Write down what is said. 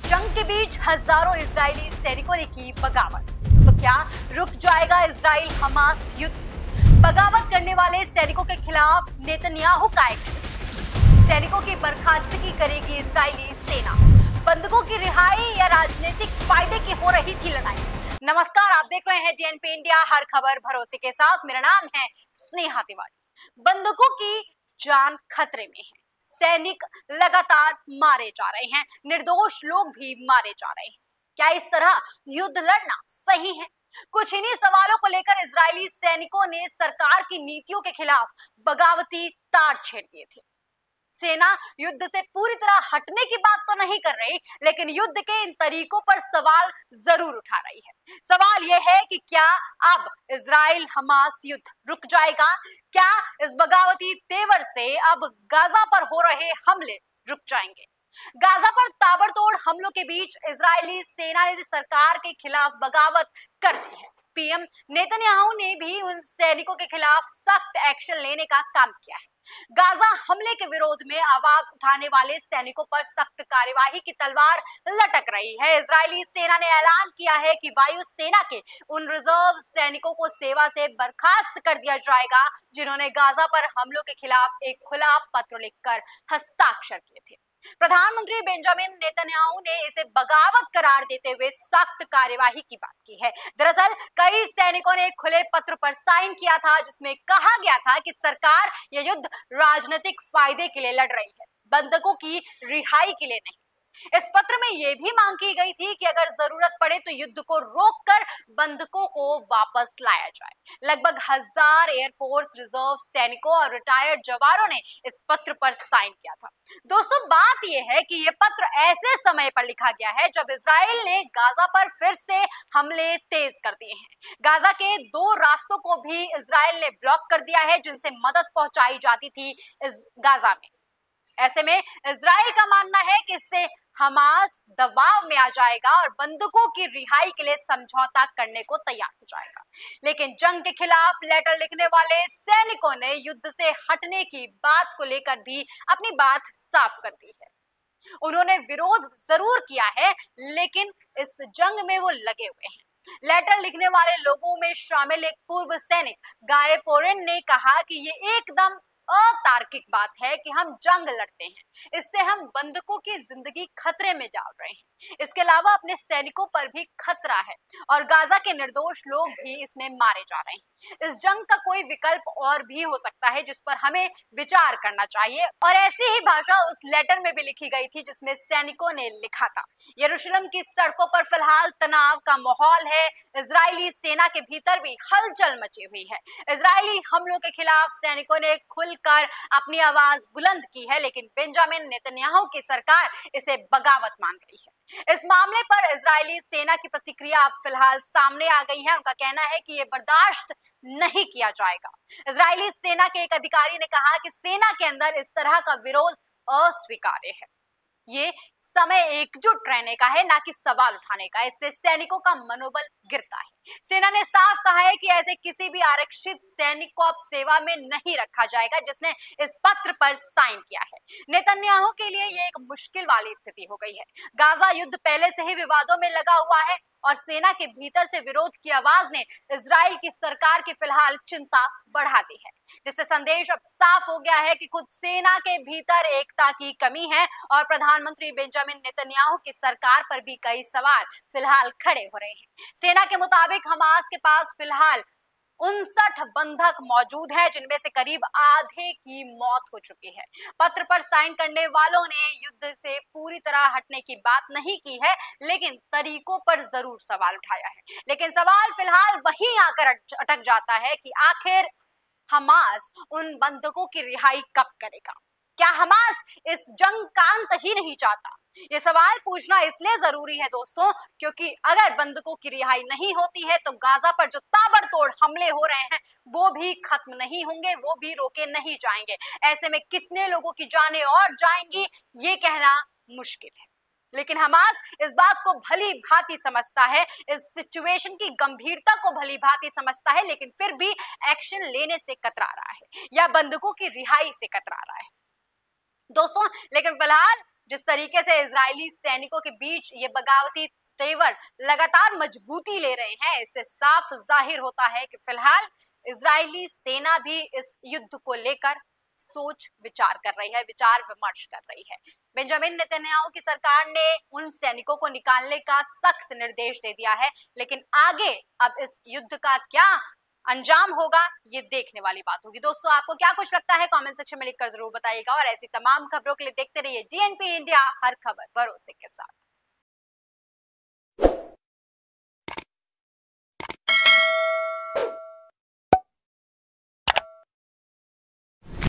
जंग के बीच हजारों इजरायली सैनिकों ने की बगावत। तो क्या रुक जाएगा इजराइल हमास युद्ध? बगावत करने वाले सैनिकों के खिलाफ नेतन्याहू का एक्शन। सैनिकों की बर्खास्तगी करेगी इजरायली सेना। बंधकों की रिहाई या राजनीतिक फायदे की हो रही थी लड़ाई? नमस्कार, आप देख रहे हैं डीएनपी इंडिया, हर खबर भरोसे के साथ। मेरा नाम है स्नेहा तिवारी। बंधकों की जान खतरे में है, सैनिक लगातार मारे जा रहे हैं, निर्दोष लोग भी मारे जा रहे हैं। क्या इस तरह युद्ध लड़ना सही है? कुछ इन्हीं सवालों को लेकर इजरायली सैनिकों ने सरकार की नीतियों के खिलाफ बगावती तार छेड़ दिए थे। सेना युद्ध से पूरी तरह हटने की बात तो नहीं कर रही, लेकिन युद्ध के इन तरीकों पर सवाल जरूर उठा रही है। सवाल यह है कि क्या अब इजराइल हमास युद्ध रुक जाएगा? क्या इस बगावती तेवर से अब गाजा पर हो रहे हमले रुक जाएंगे? गाजा पर ताबड़तोड़ हमलों के बीच इजरायली सेना ने सरकार के खिलाफ बगावत कर दी है। पीएम नेतन्याहू ने भी उन सैनिकों के खिलाफ सख्त एक्शन लेने का काम किया है। गाजा हमले के विरोध में आवाज उठाने वाले सैनिकों पर सख्त कार्यवाही की तलवार लटक रही है। इजरायली सेना ने ऐलान किया है कि वायु सेना के उन रिजर्व सैनिकों को सेवा से बर्खास्त कर दिया जाएगा जिन्होंने गाजा पर हमलों के खिलाफ एक खुला पत्र लिखकर हस्ताक्षर किए थे। प्रधानमंत्री बेंजामिन नेतन्याहू ने इसे बगावत करार देते हुए सख्त कार्यवाही की बात की है। दरअसल कई सैनिकों ने खुले पत्र पर साइन किया था जिसमें कहा गया था कि सरकार यह युद्ध राजनीतिक फायदे के लिए लड़ रही है, बंधकों की रिहाई के लिए नहीं। इस पत्र में यह भी मांग की गई थी कि अगर जरूरत पड़े तो युद्ध को रोककर बंधकों को वापस लाया जाए। लगभग 1000 एयरफोर्स रिजर्व सैनिकों और रिटायर्ड जवानों ने इस पत्र पर साइन किया था। दोस्तों, बात यह है कि यह पत्र ऐसे समय पर लिखा गया है जब इजराइल ने गाजा पर फिर से हमले तेज कर दिए हैं। गाजा के 2 रास्तों को भी इजराइल ने ब्लॉक कर दिया है जिनसे मदद पहुंचाई जाती थी इस गाजा में। ऐसे में इजराइल का मानना है कि इससे हमास दबाव में आ जाएगा और बंधकों की रिहाई के लिए समझौता करने को तैयार हो जाएगा। लेकिन जंग के खिलाफ लेटर लिखने वाले सैनिकों ने युद्ध से हटने की बात को लेकर भी अपनी बात साफ कर दी है। उन्होंने विरोध जरूर किया है, लेकिन इस जंग में वो लगे हुए हैं। लेटर लिखने वाले लोगों में शामिल एक पूर्व सैनिक गाय पोरेन ने कहा कि ये एकदम अतार्किक बात है कि हम जंग लड़ते हैं, इससे हम बंधकों की जिंदगी खतरे में डाल रहे हैं। इसके अलावा अपने सैनिकों पर भी खतरा है और गाजा के निर्दोष लोग भी इसमें मारे जा रहे हैं। इस जंग का कोई विकल्प और भी हो सकता है जिस पर हमें विचार करना चाहिए। और ऐसी ही भाषा उस लेटर में भी लिखी गई थी जिसमें सैनिकों ने लिखा था, यरूशलेम की सड़कों पर फिलहाल तनाव का माहौल है। इजरायली सेना के भीतर भी हलचल मची हुई है। इजरायली हमलों के खिलाफ सैनिकों ने खुलकर अपनी आवाज बुलंद की है, लेकिन बेंजामिन नेतन्याहू की सरकार इसे बगावत मान रही है। इस मामले पर इजरायली सेना की प्रतिक्रिया अब फिलहाल सामने आ गई है। उनका कहना है कि ये बर्दाश्त नहीं किया जाएगा। इजरायली सेना के एक अधिकारी ने कहा कि सेना के अंदर इस तरह का विरोध अस्वीकार्य है। ये समय एकजुट रहने का है, ना कि सवाल उठाने का। इससे सैनिकों का मनोबल गिरता है। सेना ने साफ कहा है कि ऐसे किसी भी आरक्षित सैनिक को अब सेवा में नहीं रखा जाएगा जिसने इस पत्र पर साइन किया है। नेतन्याहू के लिए यह एक मुश्किल वाली स्थिति हो गई है। गाजा युद्ध पहले से ही विवादों में लगा हुआ है और सेना के भीतर से विरोध की आवाज ने इजराइल की सरकार की फिलहाल चिंता बढ़ा दी है, जिससे संदेश अब साफ हो गया है कि खुद सेना के भीतर एकता की कमी है और प्रधानमंत्री बेंजामिन नेतन्याहू की सरकार पर भी कई सवाल फिलहाल खड़े हो रहे हैं। सेना के मुताबिक हमास के पास फिलहाल 59 बंधक मौजूद है, जिनमें से करीब आधे की मौत हो चुकी है। पत्र पर साइन करने वालों ने युद्ध से पूरी तरह हटने की बात नहीं की है, लेकिन तरीकों पर जरूर सवाल उठाया है। लेकिन सवाल फिलहाल वहीं आकर अटक जाता है कि आखिर हमास उन बंधकों की रिहाई कब करेगा? क्या हमास इस जंग का अंत ही नहीं चाहता? ये सवाल पूछना इसलिए जरूरी है दोस्तों, क्योंकि अगर बंधकों की रिहाई नहीं होती है तो गाजा पर जो ताबड़तोड़ हमले हो रहे हैं वो भी खत्म नहीं होंगे, वो भी रोके नहीं जाएंगे। ऐसे में कितने लोगों की जानें और जाएंगी ये कहना मुश्किल है। लेकिन हमास इस बात को भली भांति समझता है, इस सिचुएशन की गंभीरता को भली भांति समझता है, लेकिन फिर भी एक्शन लेने से कतरा रहा है या बंधकों की रिहाई से कतरा रहा है। दोस्तों, लेकिन फिलहाल जिस तरीके से इजरायली सैनिकों के बीच ये बगावती तेवर लगातार मजबूती ले रहे हैं, इससे साफ जाहिर होता है कि फिलहाल इजरायली सेना भी इस युद्ध को लेकर सोच विचार कर रही है, विचार विमर्श कर रही है। बेंजामिन नेतन्याहू की सरकार ने उन सैनिकों को निकालने का सख्त निर्देश दे दिया है, लेकिन आगे अब इस युद्ध का क्या अंजाम होगा ये देखने वाली बात होगी। दोस्तों, आपको क्या कुछ लगता है कमेंट सेक्शन में लिखकर जरूर बताइएगा और ऐसी तमाम खबरों के लिए देखते रहिए डीएनपी इंडिया, हर खबर भरोसे के साथ।